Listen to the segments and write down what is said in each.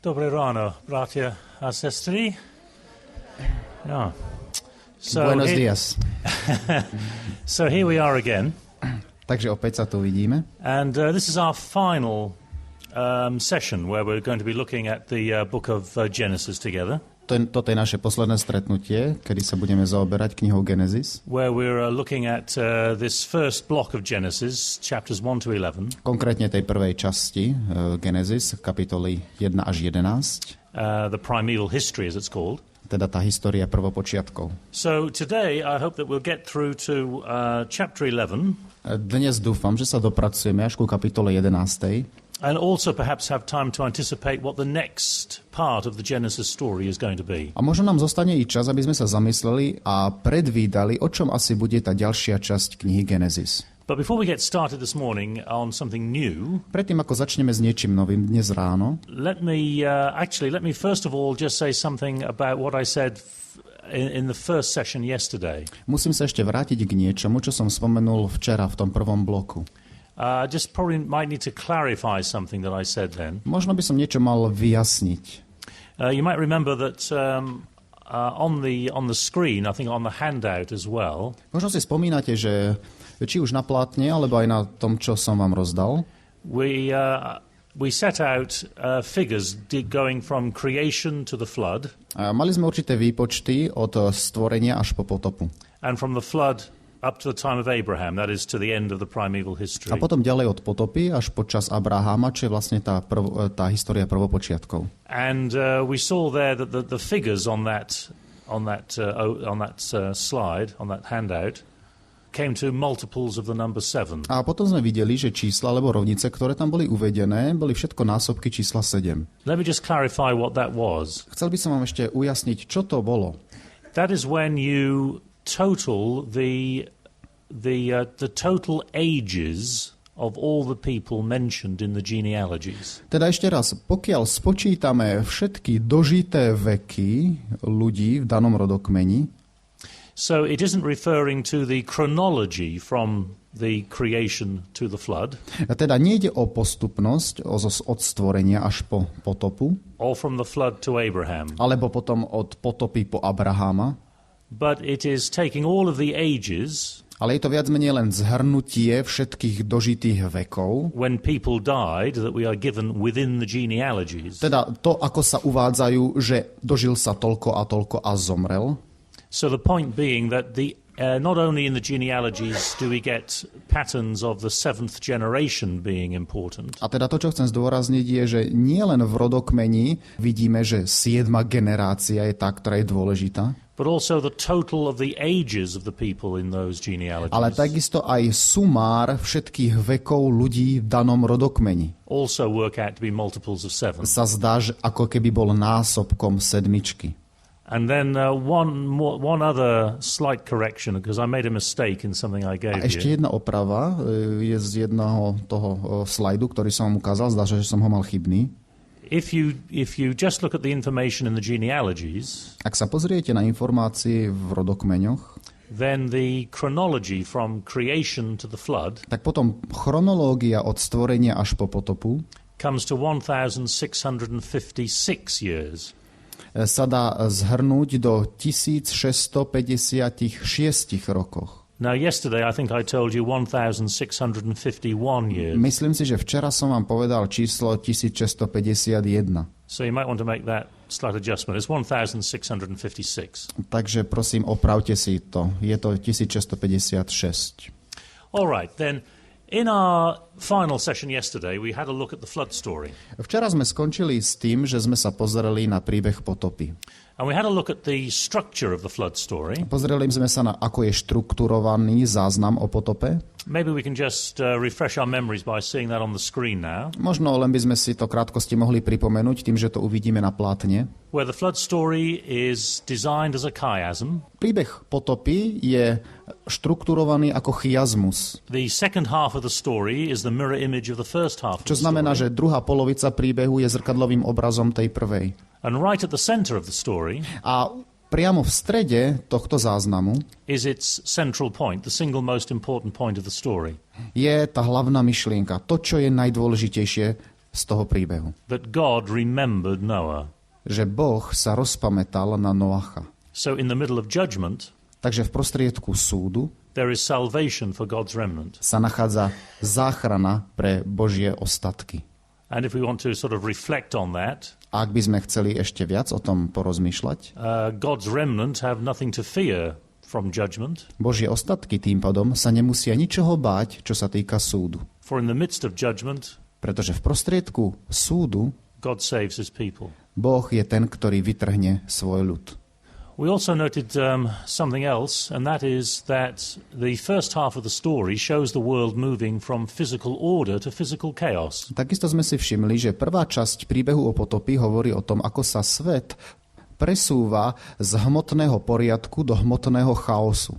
Dobré ráno, bratia a sestry. Yeah. Buenos días. So here we are again. Takže opäť sa tu vidíme. And this is our final session where we're going to be looking at the book of Genesis together. Toto je naše posledné stretnutie, kedy sa budeme zaoberať knihou Genesis. Where we're looking at this first block of Genesis, chapters 1 to 11. Konkrétne tej prvej časti Genesis, kapitoly 1 až 11. The primeval history, as it's called. Teda tá história prvopočiatkov. So today I hope that we'll get through to chapter 11. Dnes dúfam, že sa dopracujeme až ku kapitole 11. And also perhaps have time to anticipate what the next part of the Genesis story is going to be. A možno nám zostane i čas, aby sme sa zamysleli a predvídali, o čom asi bude tá ďalšia časť knihy Genesis. But before we get started this morning on something new, predtým ako začneme s niečím novým dnes ráno, let me first of all just say something about what I said in the first session yesterday. Musím sa ešte vrátiť k niečomu, čo som spomenul včera v tom prvom bloku. Just probably might need to clarify something that I said then. Možno by som niečo mal vyjasniť. You might remember that on the screen, I think on the handout as well. Možno si spomínate, že či už na plátne, alebo aj na tom, čo som vám rozdal. We set out figures going from creation to the flood. Mali sme určité výpočty od stvorenia až po potopu. And from the flood up to the time of Abraham, that is to the end of the primeval history. A potom ďalej od potopy až po čas Abrahama, čo je vlastne tá história prvopočiatkov. And we saw there that the figures on that slide, on that handout, came to multiples of the number 7. A potom sme videli, že čísla alebo rovnice, ktoré tam boli uvedené, boli všetko násobky čísla 7. Let me just clarify what that was. Chcel by som vám ešte ujasniť, čo to bolo. That is when you total the total ages of all the people mentioned in the genealogies. Teda ešte raz, pokiaľ spočítame všetky dožité veky ľudí v danom rodokmeni, so it isn't referring to the chronology from the creation to the flood. A teda nejde o postupnosť od stvorenia až po potopu, or from the flood to Abraham. Alebo potom od potopy po Abraháma. But it is taking all of the ages, ale je to viac menej len zhrnutie všetkých dožitých vekov. When people died that we are given within the genealogies. Teda to, ako sa uvádzajú, že dožil sa toľko a zomrel. So the point being that not only in the genealogies do we get patterns of the seventh generation being important. A teda to, čo chcem zdôrazniť, je, že nie len v rodokmeni vidíme, že 7. generácia je tá, ktorá je dôležitá. But also the total of the ages of the people in those genealogies. Ale takisto aj sumár všetkých vekov ľudí v danom rodokmeni. Also work out to be multiples of 7. Sa zdá, že ako keby bol násobkom 7. And then one other slight correction, because I made a mistake in something I gave you. A ešte jedna oprava je z jedného toho slajdu, ktorý som vám ukázal. Zdá sa, že som ho mal chybný. If you just look at the information in the genealogies, ak sa pozriete na informácie v rodokmeňoch, then the chronology from creation to the flood, tak potom chronológia od stvorenia až po potopu comes to 1656 years. Sa dá zhrnúť do 1656 rokoch. Now yesterday I think I told you 1651 years. Myslím si, že včera som vám povedal číslo 1651. So you might want to make that slight adjustment. It's 1656. Takže prosím, opravte si to. Je to 1656. All right, then in our final session yesterday we had a look at the flood story. Včera sme skončili s tým, že sme sa pozreli na príbeh potopy. And we had a look at the structure of the flood story. Pozreli sme sa na, ako je štrukturovaný záznam o potope. Maybe we can just refresh our memories by seeing that on the screen now. Možno len by sme si to krátkosti mohli pripomenúť tým, že to uvidíme na plátne. Where the flood story is designed as a chiasm. Príbeh potopy je štrukturovaný ako chiasmus. The second half of the story is the mirror image of the first half of the story. Čo znamená, že druhá polovica príbehu je zrkadlovým obrazom tej prvej. And right at the center of the story, a priamo v strede tohto záznamu is its central point, the single most important point of the story. Je tá hlavná myšlienka, to, čo je najdôležitejšie z toho príbehu. That God remembered Noah. Že Boh sa rozpamätal na Noacha. So in the middle of judgment, takže v prostriedku súdu there is salvation for God's remnant. sa nachádza záchrana pre Božie ostatky. And if we want to sort of reflect on that, a ak by sme chceli ešte viac o tom porozmýšľať, God's remnant have nothing to fear from judgment. Božie ostatky tým pádom sa nemusia ničoho báť, čo sa týka súdu. For in the midst of judgment, pretože v prostriedku súdu God saves his people. Boh je ten, ktorý vytrhne svoj ľud. We also noted something else, and that is that the first half of the story shows the world moving from physical order to physical chaos. Takisto sme si všimli, že prvá časť príbehu o potopi hovorí o tom, ako sa svet presúva z hmotného poriadku do hmotného chaosu.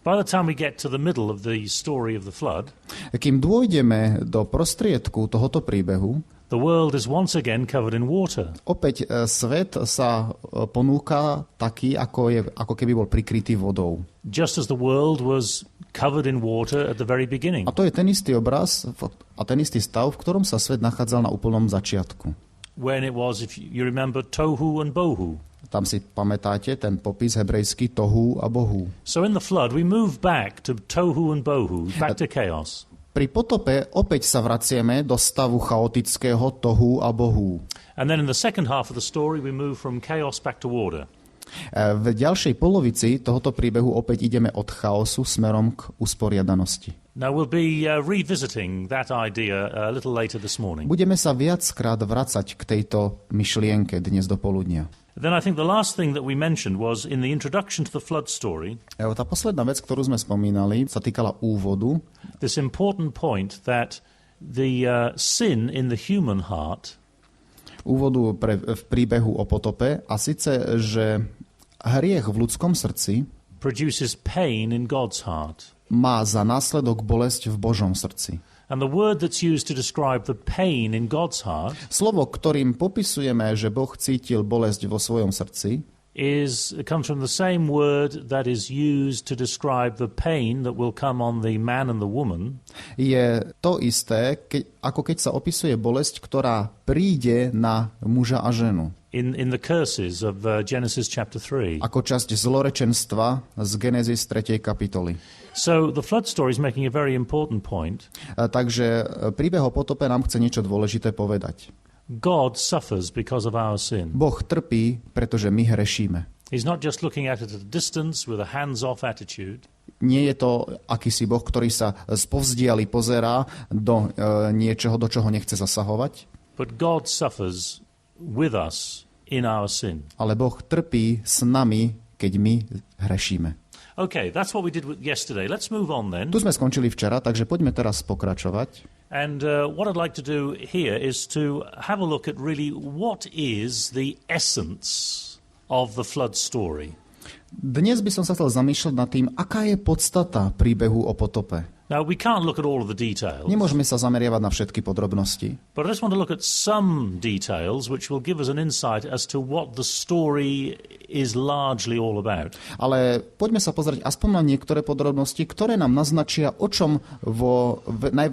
By the time we get to the middle of the story of the flood, kým dôjdeme do prostriedku tohoto príbehu, the world is once again covered in water. Opäť svet sa ponúka taký, ako keby bol prikrytý vodou. Just as the world was covered in water at the very beginning. A to je ten istý obraz a ten istý stav, v ktorom sa svet nachádzal na úplnom začiatku. When it was, if you remember, tohu and bohu. Tam si pamätáte ten popis hebrejský tohu a bohu. So in the flood we move back to tohu and bohu, back to chaos. Pri potope opäť sa vraciame do stavu chaotického tohu a bohu. And then in the second half of the story we move from chaos back to order. V ďalšej polovici tohoto príbehu opäť ideme od chaosu smerom k usporiadanosti. Now we'll be revisiting that idea a little later this morning. Budeme sa viackrát vracať k tejto myšlienke dnes do poludnia. Then I think the last thing that we mentioned was in the introduction to the flood story. Tá posledná vec, ktorú sme spomínali, sa týkala úvodu. This important point that the sin in the human heart, úvodu v príbehu o potope, a síce, že hriech v ľudskom srdci produces pain in God's heart. Má za následok bolesť v Božom srdci. And the word that's used to describe the pain in God's heart, slovo, ktorým popisujeme, že Boh cítil bolesť vo svojom srdci, comes from the same word that is used to describe the pain that will come on the man and the woman. Je to isté, ako keď sa opisuje bolesť, ktorá príde na muža a ženu. In the curses of Genesis chapter 3. Ako časť zlorečenstva z Genesis 3. kapitoly. So the flood story is making a very important point. Takže príbeh o potope nám chce niečo dôležité povedať. God suffers because of our sin. Boh trpí, pretože my hrešíme. He's not just looking at it at a distance with a hands-off attitude. Nie je to akýsi Boh, ktorý sa spovzdiali pozerá do niečoho, do čoho nechce zasahovať. But God suffers with us in our sin. Ale Boh trpí s nami, keď my hrešíme. Okay, that's what we did yesterday. Let's move on then. Tu sme skončili včera, takže poďme teraz pokračovať. And what I'd like to do here is to have a look at really what is the essence of the flood story. Dnes by som sa chcel zamýšľať nad tým, aká je podstata príbehu o potope. Now, we can't look at all of the details. Nemôžeme sa zameriavať na všetky podrobnosti. But I just want to look at some details which will give us an insight as to what the story is largely all about. Ale poďme sa pozrieť aspoň na niektoré podrobnosti, ktoré nám naznačia, o čom v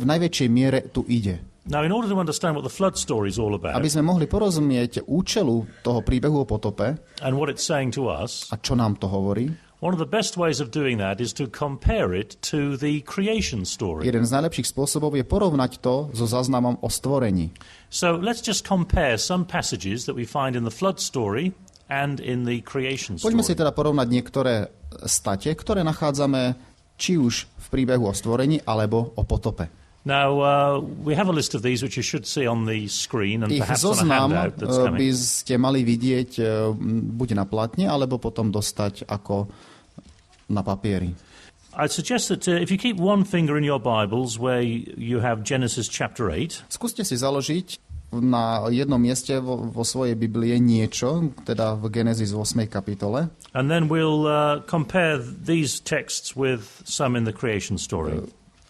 najväčšej miere tu ide. Now, in order to understand what the flood story is all about, aby sme mohli porozumieť účelu toho príbehu o potope and what it's saying to us, a čo nám to hovorí, one of the best ways of doing that is to compare it to the creation story. jeden z najlepších spôsobov je porovnať to so záznamom o stvorení. So let's just compare some passages that we find in the flood story and in the creation story. Poďme si teda porovnať niektoré state, ktoré nachádzame či už v príbehu o stvorení alebo o potope. Now, we have a list of these which you should see on the screen and perhaps on a handout that's coming. by ste mali vidieť buď na platne, alebo potom dostať ako na papieri. I'd suggest that if you keep one finger in your Bibles where you have Genesis chapter 8. Skúste si založiť na jednom mieste vo svojej Biblie niečo, teda v Genesis 8. kapitole. And then we'll compare these texts with some in the creation story.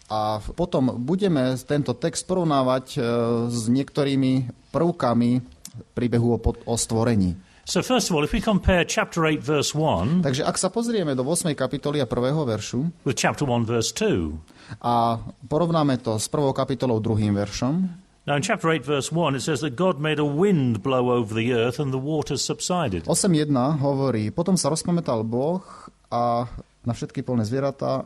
A potom budeme tento text porovnávať s niektorými prvkami príbehu o stvorení. So first of all, if we compare chapter 8 verse 1, takže ak sa pozrieme do 8. kapitoly a 1. veršu with chapter 1 verse 2, a porovnáme to s 1. kapitolou 2. veršom, Now in chapter 8 verse 1 it says that God made a wind blow over the earth and the waters subsided. 8.1 hovorí, potom sa rozpamätal Boh a na všetky poľné zvieratá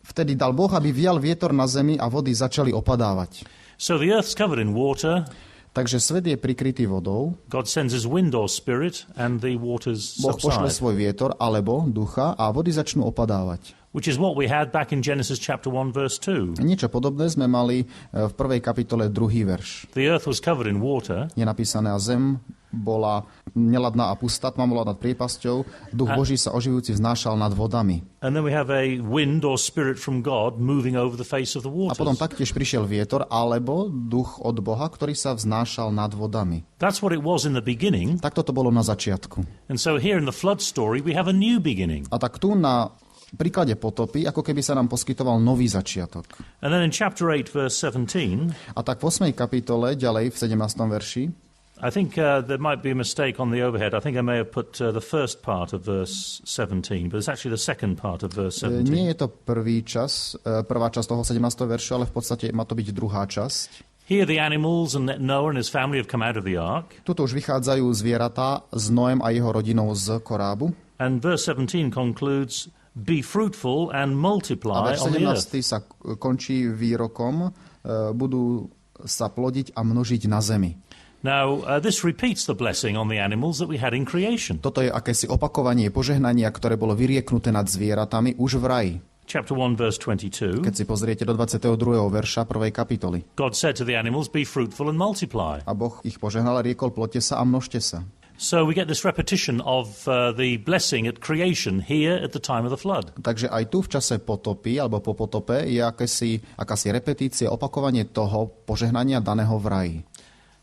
vtedy dal Boh, aby vial vietor na zemi a vody začali opadávať. So the earth's covered in water. Takže svet je prikrytý vodou. God sends his wind or spirit and the waters Boh pošle subside. svoj vietor alebo ducha a vody začnú opadávať. Which is what we had back in Genesis chapter 1 verse 2. Niečo podobné sme mali v 1. kapitole 2. verš. The earth was covered in water. Je napísané, a zem bola neladná a pustá, tma bola nad priepasťou, duch Boží sa oživujúci vznášal nad vodami. And then we have a wind or spirit from God moving over the face of the A potom waters. taktiež prišiel vietor alebo duch od Boha, ktorý sa vznášal nad vodami. That's what it was in the beginning. Takto to bolo na začiatku. And so here in the flood story we have a new beginning. A tak tu na príklade potopy, ako keby sa nám poskytoval nový začiatok. And then in chapter 8 verse 17, A tak v 8. kapitole, ďalej v 17. verši, I think there might be a mistake on the overhead. I think I may have put the first part of verse 17, but it's actually the second part of verse 17. nie je to prvá časť toho 17. veršu, ale v podstate má to byť druhá časť. Here the animals and Noah and his family have come out of the ark. Tuto už vychádzajú zvieratá s Noem a jeho rodinou z korábu. And verse 17 concludes, be fruitful and A multiply verš on the earth. 17. sa končí výrokom, budú sa plodiť a množiť na zemi. Now, this repeats the blessing on the animals that we had in creation. Toto je akési opakovanie požehnania, ktoré bolo vyrieknuté nad zvieratami už v raji. Chapter 1, verse 22. Keď si pozriete do 22. verša 1. kapitoly. God said to the animals, be fruitful and multiply. A Boh ich požehnal a riekol, ploďte sa a množte sa. So we get this repetition of the blessing at creation here at the time of the flood. Takže aj tu v čase potopy, alebo po potope, je akási repetícia, opakovanie toho požehnania daného v raji.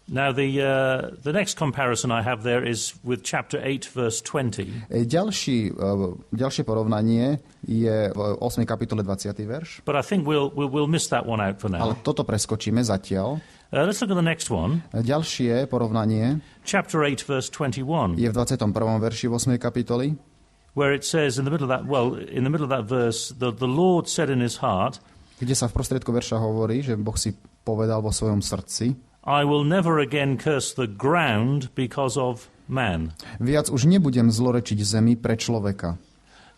Now the next comparison I have there is with chapter 8, verse 20. Ďalšie porovnanie je v 8. kapitole 20. verš. But I think we'll miss that one out for Ale now. toto preskočíme zatiaľ. Let's look at the next one. Ďalšie porovnanie Chapter 8, verse 21. je v 21. verši 8. kapitoly, Where it says in the middle of that verse, the Lord said in his heart, kde sa v prostriedku verša hovorí, že Boh si povedal vo svojom srdci, I will never again curse the ground because of man. viac už nebudem zlorečiť zemi pre človeka.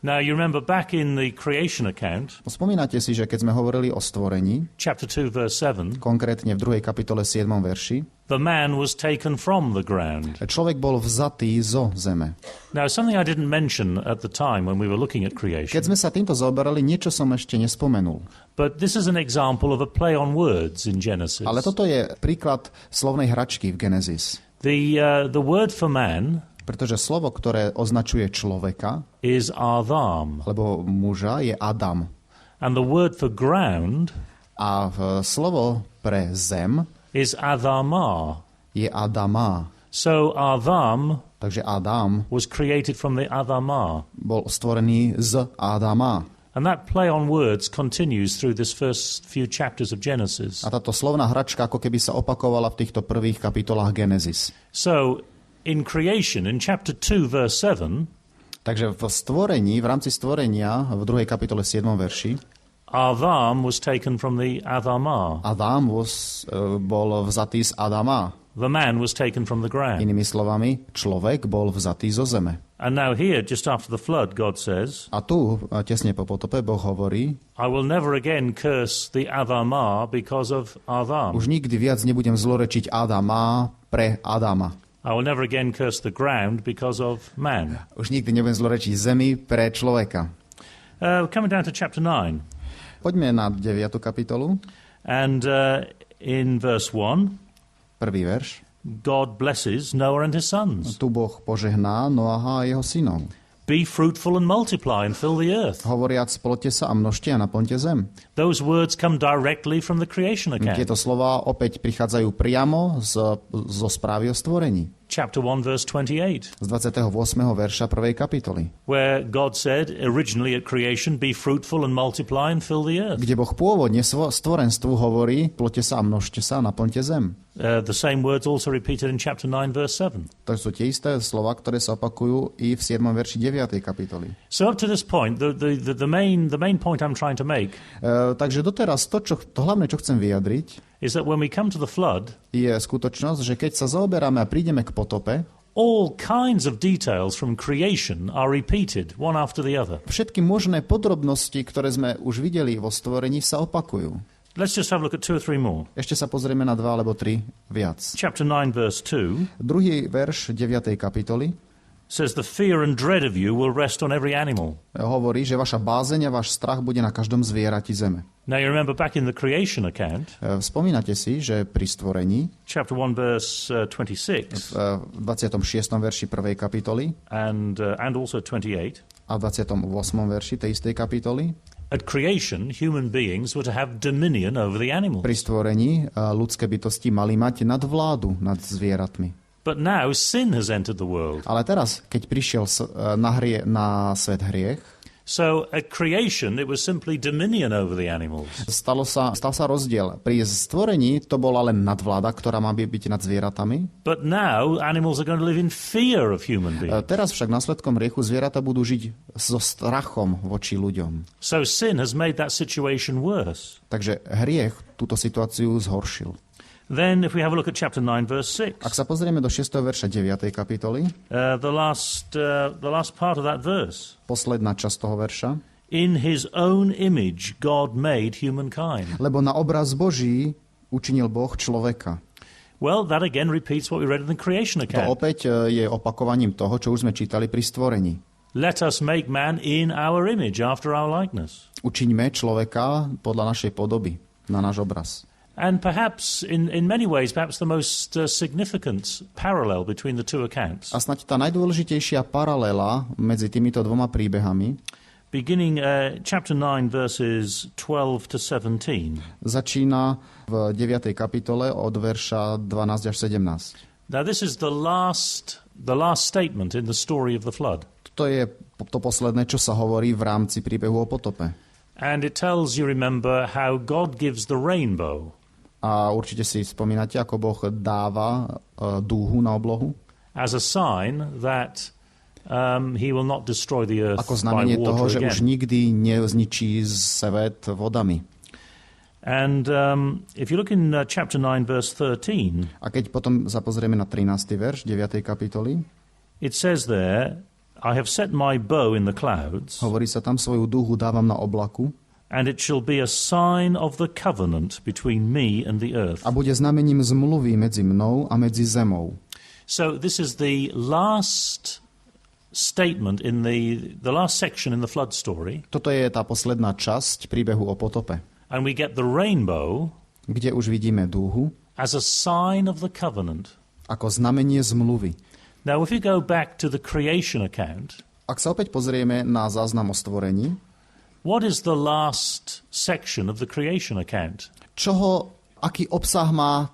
Now you remember back in the creation account, Spomínate si, že keď sme hovorili o stvorení, chapter 2, verse 7, konkrétne v 2. kapitole 7. verši, the man was taken from the ground. človek bol vzatý zo zeme. Now something I didn't mention at the time when we were looking at Keď creation, sme sa týmto zaoberali, niečo som ešte nespomenul. but this is an example of a play on words in Genesis. Ale toto je príklad slovnej hračky v Genesis. The word for man Pretože slovo, ktoré označuje človeka, is Adam, alebo muža, je Adam. and the word for ground A slovo pre zem is Adama. je Adama. So Adam Takže Adam was created from the Adama. bol stvorený z Adama. And that play on words continues through this first few chapters of Genesis. A táto slovná hračka ako keby sa opakovala v týchto prvých kapitolách Genesis. So in creation, in chapter 2, verse 7, Takže v stvorení, v rámci stvorenia, v 2. kapitole 7. verši, Adam was taken from the Adama. Adam bol vzatý z Adama. The man was taken from the ground. Inými slovami, človek bol vzatý zo zeme. And now here, just after the flood, God says, A tu, tesne po potope, Boh hovorí, I will never again curse the Adama because of Adam. už nikdy viac nebudem zlorečiť Adama pre Adama. I will never again curse the ground because of man. Už nikdy nebudem zlorečiť zemi pre človeka. Coming down to chapter 9. Poďme na 9. kapitolu, And in verse 1, prvý verš. God blesses Noah and his sons. Tu Boh požehná Noaha a jeho synov. Be fruitful and multiply and fill the earth. Hovoriac, sploďte sa a množte a naplňte zem. Those words come directly from the creation account. Tieto slova opäť prichádzajú priamo zo správy o stvorení. Chapter 1, verse 28, Z 28. verša 1. kapitoly. where God said originally at creation, be fruitful and multiply and fill the earth. Kde Boh pôvodne stvorenstvu hovorí, ploďte sa a množte sa a naplňte zem. The same words also repeated in chapter 9, verse 7. To sú tie isté slova, ktoré sa opakujú i v 7. verši 9. kapitoly. So up to this point, the main point I'm trying to make Takže doteraz to hlavné, čo chcem vyjadriť, is that when we come to the flood, je skutočnosť, že keď sa zaoberáme a prídeme k potope, all kinds of details from creation are repeated, one after the other. všetky možné podrobnosti, ktoré sme už videli vo stvorení, sa opakujú. Let's just have a look at 2 or 3 more. Ešte sa pozrieme na 2 alebo 3 viac. Chapter 9, verse 2 Druhý verš 9. kapitoly says, the fear and dread of you will rest on every animal. hovorí, že vaša bázeň a váš strach bude na každom zvierati zeme. Now you remember back in the creation account, Spomínate si, že pri stvorení chapter 1, verse 26, v 26. verši 1. kapitoly and also 28, a v 28. verši tej istej kapitoly at creation, human beings were to have dominion over the animals. pri stvorení ľudské bytosti mali mať nadvládu nad zvieratmi. But now sin has entered the world. Ale teraz, keď prišiel na svet hriech, So at creation, it was simply dominion over the animals. stal sa rozdiel. Pri stvorení to bola len nadvláda, ktorá má byť nad zvieratami. But now animals are going to live in fear of human beings. Teraz však následkom hriechu zvieratá budú žiť so strachom voči ľuďom. So sin has made that situation worse. Takže hriech túto situáciu zhoršil. Then if we have a look at chapter 9, verse 6, Ak sa pozrieme do 6. verša 9. kapitoly, the last part of that verse, posledná časť toho verša, in his own image God made humankind. lebo na obraz Boží učinil Boh človeka. Well, that again repeats what we read in the creation To account. opäť je opakovaním toho, čo už sme čítali pri stvorení. Let us make man in our image, after our likeness. Učiňme človeka podľa našej podoby, na náš obraz. And perhaps, in many ways, perhaps the most significant parallel between the two accounts, A snáď tá najdôležitejšia paralela medzi týmito dvoma príbehami beginning chapter 9, verses 12 to 17. začína v 9. kapitole od verša 12 až 17. Now, this is the last statement in the story of the flood. To je to posledné, čo sa hovorí v rámci príbehu o potope. And it tells you, remember, how God gives the rainbow. A určite si spomínate, ako Boh dáva dúhu na oblohu. As a sign that he will not destroy the earth Ako by znamenie toho, water že už again. nikdy nezničí svet vodami. And if you look in chapter 9, verse 13, A keď potom sa pozrieme na 13. verš 9. kapitoly, it says there, I have set my bow in the clouds, hovorí sa tam, svoju dúhu dávam na oblaku and it shall be a sign of the covenant between me and the earth. a bude znamením zmluvy medzi mnou a medzi zemou. So this is the last statement in the last section in the flood story, Toto je tá posledná časť príbehu o potope, and we get the rainbow kde už vidíme dúhu as a sign of the covenant. ako znamenie zmluvy. Now, if you go back to the creation account, Ak sa opäť pozrieme na záznam o stvorení, what is the last section of the creation account? aký obsah má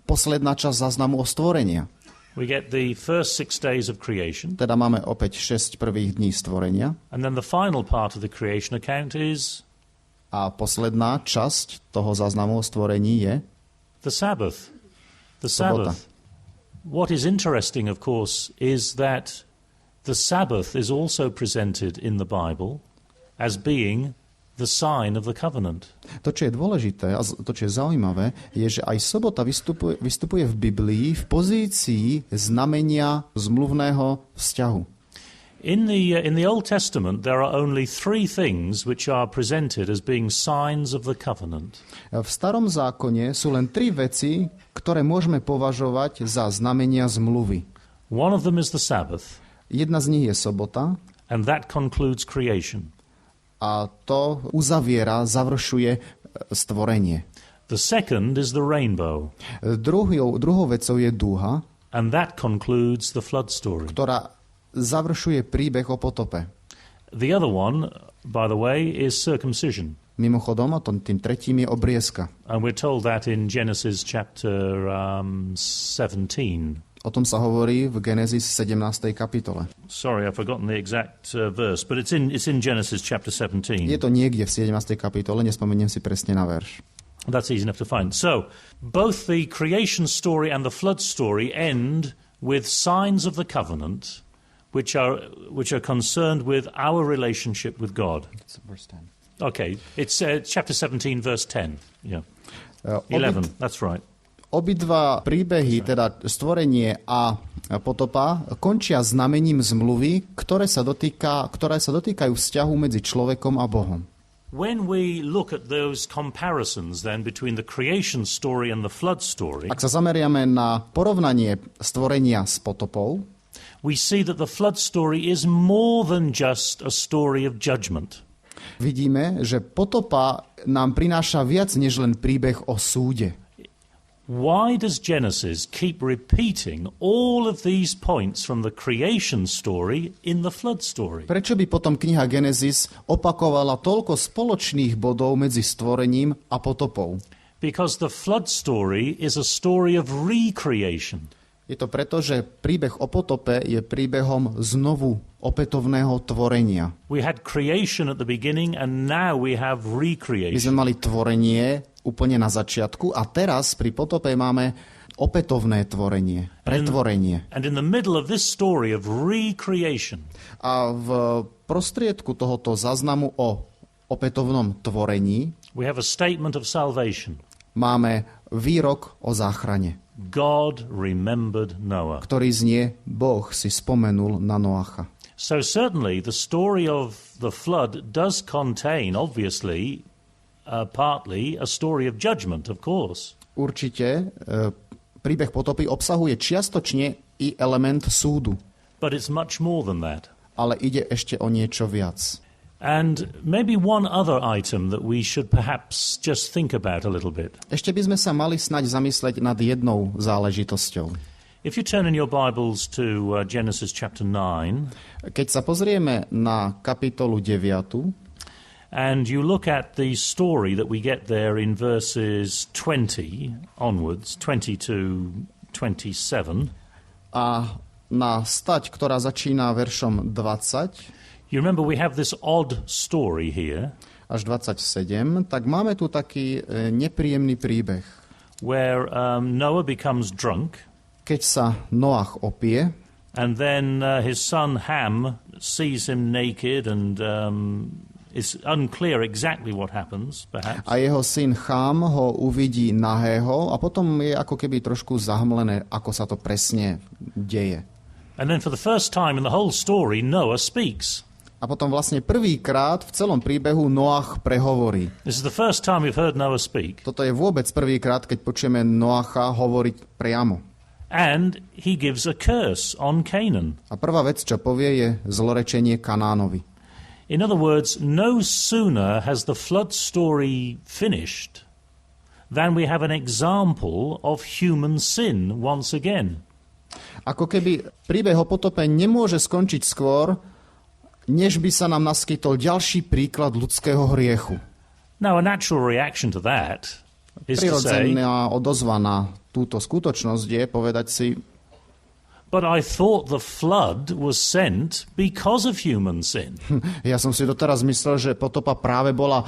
posledná časť záznamu o stvorenia? We get the first 6 days of creation, Teda máme opäť 6 prvých dní stvorenia and then the final part of the creation account is a posledná časť toho záznamu o stvorení je the Sabbath. The Sobota. Sabbath. What is interesting, of course, is that the Sabbath is also presented in the Bible as being the sign of the covenant. To, čo je dôležité a to, čo je zaujímavé, je, že aj sobota vystupuje v Biblii v pozícii znamenia zmluvného vzťahu. In the Old Testament, there are only 3 things which are presented as being signs of the covenant. V starom zákone sú len 3 veci, ktoré môžeme považovať za znamenia zmluvy. One of them is the Sabbath, Jedna z nich je sobota and that concludes creation. a to završuje stvorenie. The second is the rainbow, Druhou vecou je dúha, and that concludes the flood story. ktorá završuje príbeh o potope. The other one, by the way, is circumcision. Mimochodom, tým tretím je obriezka. And we're told that in Genesis chapter 17. O tom sa hovorí v Genesis 17. kapitole. Sorry, I've forgotten the exact verse, but it's in Genesis chapter 17. Je to niekde v 17. kapitole, nespomeniem si presne na verš. That's easy enough to find. So, both the creation story and the flood story end with signs of the covenant, which are concerned with our relationship with God. It's verse 10. Okay, it's chapter 17, verse 10. Yeah. 11, that's right. Obidva príbehy, teda stvorenie a potopa, končia znamením zmluvy, ktoré sa dotýkajú vzťahu medzi človekom a Bohom. When we look at those comparisons then between the creation story and the flood story, Ak sa zameriame na porovnanie stvorenia s potopou, we see that the flood story is more than just a story of judgment. vidíme, že potopa nám prináša viac než len príbeh o súde. Why does Genesis keep repeating all of these points from the creation story in the flood story? Prečo by potom kniha Genesis opakovala toľko spoločných bodov medzi stvorením a potopou? Because the flood story is a story of recreation. Je to preto, že príbeh o potope je príbehom znovu opätovného tvorenia. We had creation at the beginning and now we have My recreation. sme mali tvorenie úplne na začiatku a teraz pri potope máme opätovné tvorenie, pretvorenie. And in the middle of this story of recreation, A v prostriedku tohoto záznamu o opätovnom tvorení we have a statement of salvation. máme výrok o záchrane, God remembered Noah. ktorý znie: Boh si spomenul na Noacha. So certainly the story of the flood does contain, obviously, partly a story of judgment, of course. Určite príbeh potopy obsahuje čiastočne i element súdu, But it's much more than that. ale ide ešte o niečo viac. And maybe one other item that we should perhaps just think about a little bit. Ešte by sme sa mali snaď zamyslieť nad jednou záležitosťou. If you turn in your Bibles to Genesis chapter 9, Keď sa pozrieme na kapitolu 9, and you look at the story that we get there in verses 20 onwards, 20 to 27, a na stať, ktorá začína veršom 20 you remember we have this odd story here až 27, tak máme tu taký nepríjemný príbeh. where Noah becomes drunk, Keď sa Noach opije, and then his son Ham sees him naked, and it's unclear exactly what happens, perhaps. a jeho syn Chám ho uvidí nahého a potom je ako keby trošku zahmlené, ako sa to presne deje. And then for the first time in the whole story, Noah speaks. A potom vlastne prvýkrát v celom príbehu Noach prehovorí. This is the first time we've heard Noah speak. Toto je vôbec prvýkrát, keď počujeme Noacha hovoriť priamo. And he gives a curse on Canaan. A prvá vec, čo povie, je zlorečenie Kanánovi. In other words, no sooner has the flood story finished than we have an example of human sin once again. Ako keby príbeh o potope nemôže skončiť skôr, než by sa nám naskytol ďalší príklad ľudského hriechu. Now, a natural reaction to that is to say, Prirodzená odozva na túto skutočnosť je povedať si: but I thought the flood was sent because of human sin. ja som si doteraz myslel, že potopa práve bola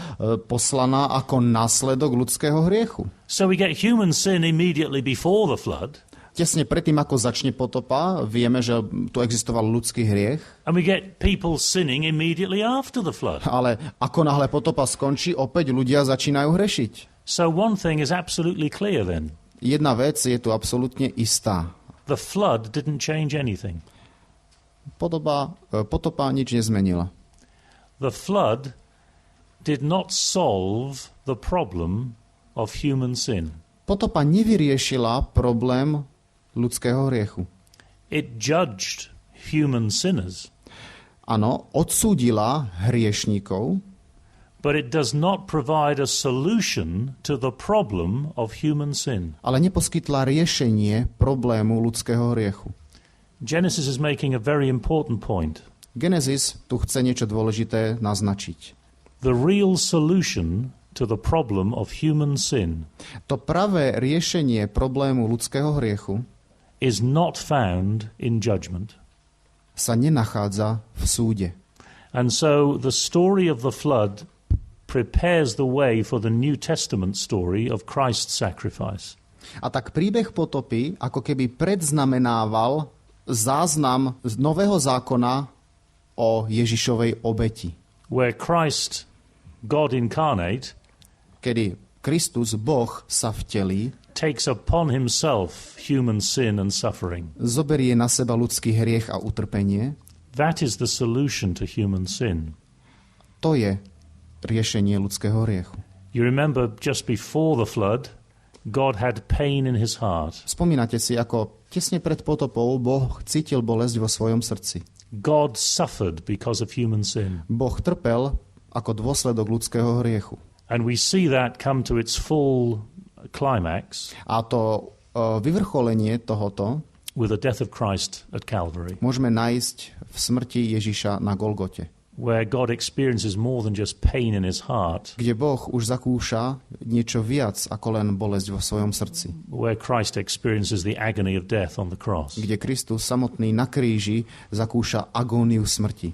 poslaná ako následok ľudského hriechu. So we get human sin immediately before the flood, Tesne predtým, ako začne potopa, vieme, že tu existoval ľudský hriech, and we get people sinning immediately after the flood. ale ako náhle potopa skončí, opäť ľudia začínajú hrešiť. So one thing is absolutely clear then. Jedna vec je tu absolútne istá. The flood didn't change anything. Potopa nič nezmenila. The flood did not solve the problem of human sin. Potopa nevyriešila problém ľudského hriechu. It judged human sinners, Áno, odsúdila hriešníkov, but it does not provide a solution to the problem of human sin. ale neposkytla riešenie problému ľudského hriechu. Genesis is making a very important point. Genesis tu chce niečo dôležité naznačiť. The real solution to the problem of human sin To pravé riešenie problému ľudského hriechu is not found in judgment. sa nenachádza v súde. And so the story of the flood prepares the way for the New Testament story of Christ's sacrifice. A tak príbeh potopy ako keby predznamenával záznam z Nového zákona o Ježišovej obeti, Where Christ, God incarnate, kedy Kristus, Boh, sa vtelí, takes upon himself human sin and suffering. Zoberie na seba ľudský hriech a utrpenie. That is the solution to human sin. To je riešenie ľudského hriechu. You remember just before the flood, God had pain in his heart. Spomínate si, ako tesne pred potopou Boh cítil bolesť vo svojom srdci. God suffered because of human sin. Boh trpel ako dôsledok ľudského hriechu. And we see that come to its full climax. A to vyvrcholenie tohoto with the death of Christ at Calvary. Môžeme nájsť v smrti Ježiša na Golgote. Where God experiences more than just pain in his heart. Kde Boh už zakúša niečo viac ako len bolesť vo svojom srdci. Where Christ experiences the agony of death on the cross. Kde Kristus samotný na kríži zakúša agóniu smrti.